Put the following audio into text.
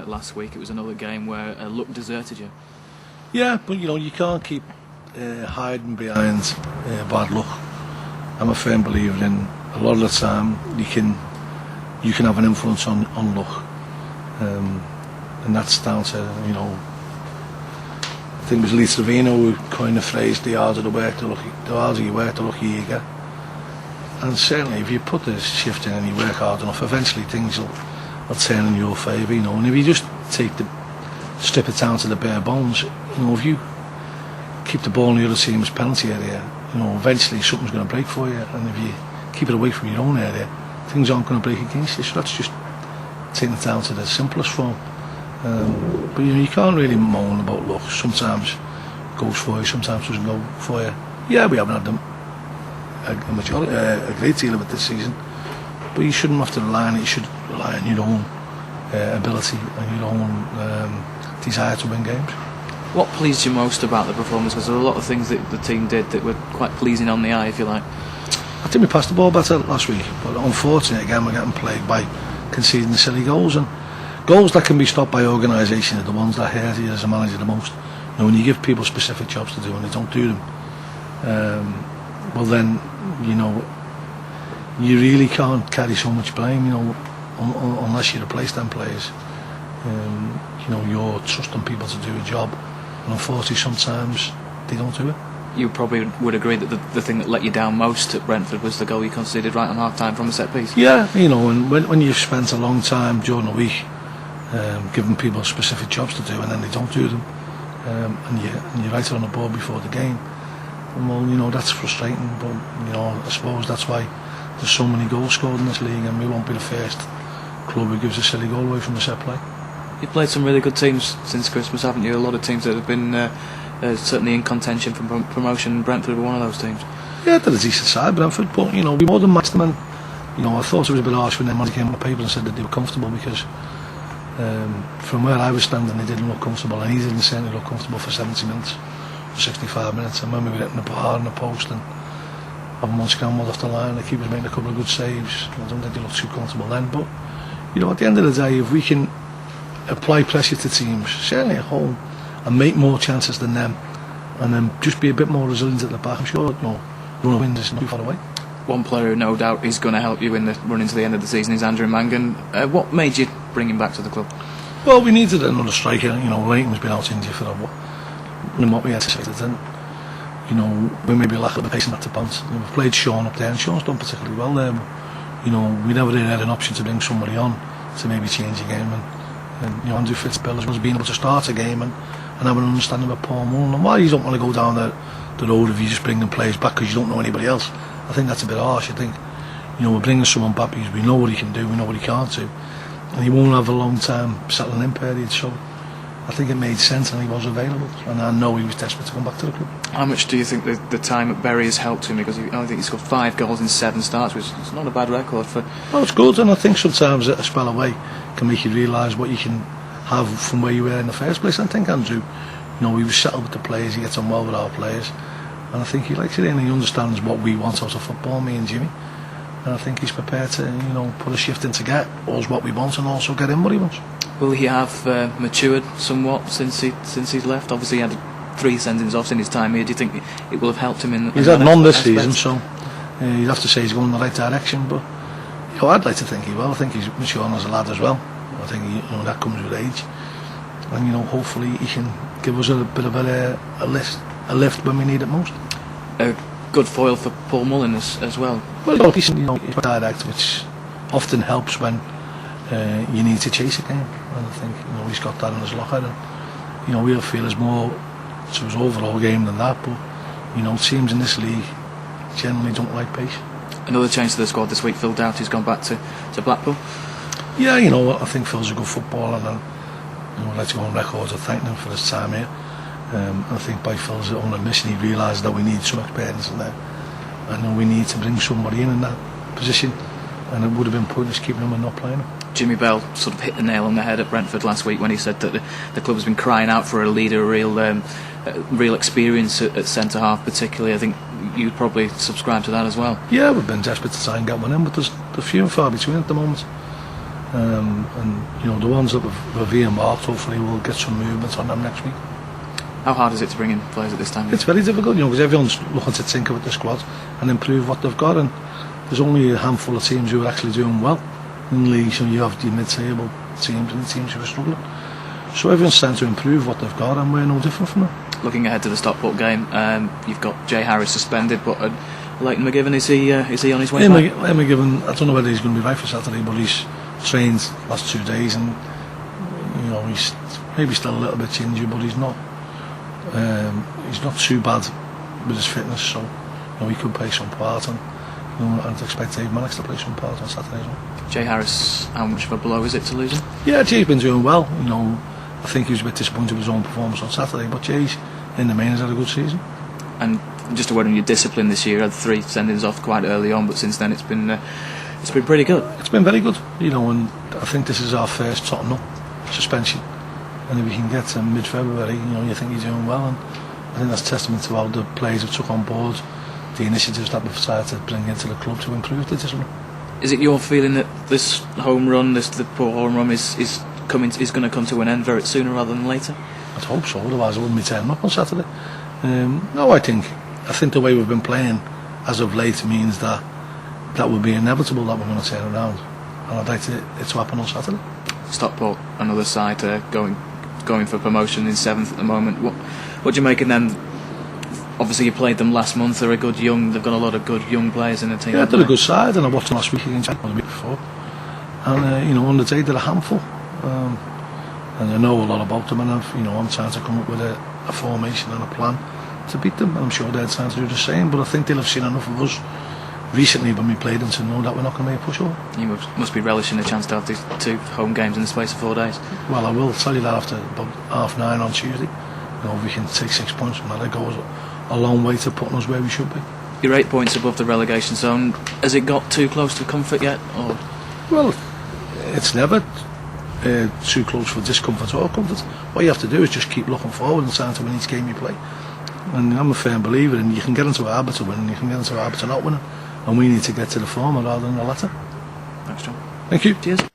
last week. It was another game where luck deserted you. Yeah, but you can't keep hiding behind bad luck. I'm a firm believer in a lot of the time you can have an influence on luck, and that's down to I think it was Lee Savino who coined the phrase "the harder the work, the harder you work, the luckier you get." And certainly, if you put the shift in and you work hard enough, eventually things will turn in your favour. And if you just strip it down to the bare bones, if you keep the ball in the other team's penalty area, eventually something's going to break for you. And if you keep it away from your own area, things aren't going to break against you. So that's just taking it down to the simplest form. But you can't really moan about luck. Sometimes it goes for you, sometimes it doesn't go for you. Yeah, we haven't had a great deal of it this season, but you shouldn't have to rely on it. You should rely on your own ability and your own desire to win games. What pleased you most about the performance? Because there were a lot of things that the team did that were quite pleasing on the eye, if you like. I think we passed the ball better last week, but unfortunately again we're getting plagued by conceding the silly goals, and goals that can be stopped by organisation are the ones that hurt you as a manager the most. When you give people specific jobs to do and they don't do them, well then you really can't carry so much blame, unless you replace them players. You're trusting people to do a job, and unfortunately sometimes they don't do it. You probably would agree that the thing that let you down most at Brentford was the goal you conceded right on half-time from a set piece. Yeah, and when you've spent a long time during the week giving people specific jobs to do and then they don't do them, and you write it on the board before the game, well, that's frustrating. But I suppose that's why there's so many goals scored in this league, and we won't be the first club who gives a silly goal away from the set play. You've played some really good teams since Christmas, haven't you? A lot of teams that have been certainly in contention for promotion. Brentford were one of those teams. Yeah, they're a decent side, Brentford, but we more than matched them. And I thought it was a bit harsh when their manager came on the paper and said that they were comfortable, because from where I was standing they didn't look comfortable, and he didn't certainly look comfortable for 70 minutes or 65 minutes. And when we were hitting the bar and the post and having one scrambled off the line, the keeper's making a couple of good saves, I don't think they looked too comfortable then. But at the end of the day, if we can apply pressure to teams, certainly at home, and make more chances than them, and then just be a bit more resilient at the back, I'm sure run of wins is not too far away. One player who no doubt is going to help you in the run into the end of the season is Andrew Mangan. What made you bring him back to the club? Well, we needed another striker. Leighton's been out injured for what we anticipated, and we maybe lack a bit of pace in that to bounce. We've played Sean up there, and Sean's done particularly well there. We never really had an option to bring somebody on to maybe change the game, and Andrew Fitzgerald was being able to start a game and have an understanding of Paul Mullen, and why you don't want to go down the road of you just bringing players back because you don't know anybody else. I think that's a bit harsh. I think we're bringing someone back because we know what he can do, we know what he can't do, and he won't have a long time settling in period. So I think it made sense, and he was available, and I know he was desperate to come back to the club. How much do you think the time at Bury has helped him? Because I think he's got 5 goals in 7 starts, which is not a bad record for. Well, it's good, and I think sometimes a spell away can make you realise what you can have from where you were in the first place. And I think Andrew, he was settled with the players, he gets on well with our players, and I think he likes it, and he understands what we want out of football, me and Jimmy, and I think he's prepared to put a shift in to get us what we want and also get him what he wants. Will he have matured somewhat since he's left? Obviously he had 3 sendings off in his time here. Do you think it will have helped him in he's had none this season, so you'd have to say he's going in the right direction, but I'd like to think he will. I think he's maturing as a lad as well. I think that comes with age, and hopefully he can give us a bit of a lift when we need it most. A good foil for Paul Mullen as well. Well, he's direct, which often helps when you need to chase a game, and I think he's got that in his locker, and we'll feel as more to his overall game than that. But teams in this league generally don't like pace. Another change to the squad this week. Phil Doughty's gone back to Blackpool. Yeah, I think Phil's a good footballer, and I'd like to go on record of thanking him for his time here. I think by Phil's own admission, he realised that we need some experience in there, and we need to bring somebody in that position, and it would have been pointless keeping him and not playing him. Jimmy Bell sort of hit the nail on the head at Brentford last week when he said that the club has been crying out for a leader, a real experience at centre half particularly. I think you probably subscribe to that as well. Yeah, we've been desperate to try and get one in, but there's few and far between at the moment. And you know, the ones that we've earmarked, hopefully we'll get some movement on them next week. How hard is it to bring in players at this time? It's very difficult, you know, because everyone's looking to tinker with the squad and improve what they've got, and there's only a handful of teams who are actually doing well in leagues. So you have the mid-table teams and the teams who are struggling. So everyone's trying to improve what they've got, and we're no different from them. Looking ahead to the Stockport game, you've got Jay Harris suspended, but Leighton McGivern, is he on his way back? McGivern, I don't know whether he's going to be right for Saturday, but he's trained last 2 days, and you know, he's maybe still a little bit injured, but he's not too bad with his fitness, so you know, he could play some part, and you know, I'd expect Dave Mannix to play some part on Saturday as well. Jay Harris, how much of a blow is it to lose him? Yeah, Jay's been doing well. You know, I think he was a bit disappointed with his own performance on Saturday, but Jay's in the main has had a good season. And just a word on your discipline this year. Had 3 sendings off quite early on, but since then it's been pretty good. It's been very good, you know, and I think this is our first Tottenham suspension, and if we can get to mid-February, you know, you think you're doing well, and I think that's testament to how the players have took on board the initiatives that we've started to bring into the club to improve the discipline. Is it your feeling that this home run, the poor home run, is going to come to an end very sooner rather than later? I'd hope so, otherwise I wouldn't be turning up on Saturday. No, I think the way we've been playing as of late means that will be inevitable, that we're going to turn around, and I'd like it to happen on Saturday. Stockport, another side going for promotion in 7th at the moment. What do you make of them? Obviously you played them last month. They've got a lot of good young players in the team. Yeah, they're a good side, and I watched them last week against the week before, and you know, on the day they're a handful, and I know a lot about them, and I'm trying to come up with a formation and a plan to beat them, and I'm sure they're trying to do the same, but I think they'll have seen enough of us recently when we played them to know that we're not going to make a pushover. You must be relishing the chance to have these 2 home games in the space of 4 days. Well, I will tell you that after about 9:30 on Tuesday. You know, if we can take 6 points from that, it goes a long way to putting us where we should be. You're 8 points above the relegation zone. Has it got too close to comfort yet? Or? Well, it's never too close for discomfort or comfort. What you have to do is just keep looking forward and trying to win each game you play. And I'm a firm believer in you can get into a habit of winning, you can get into a habit of not winning, and we need to get to the former rather than the latter. Thanks, John. Thank you. Cheers.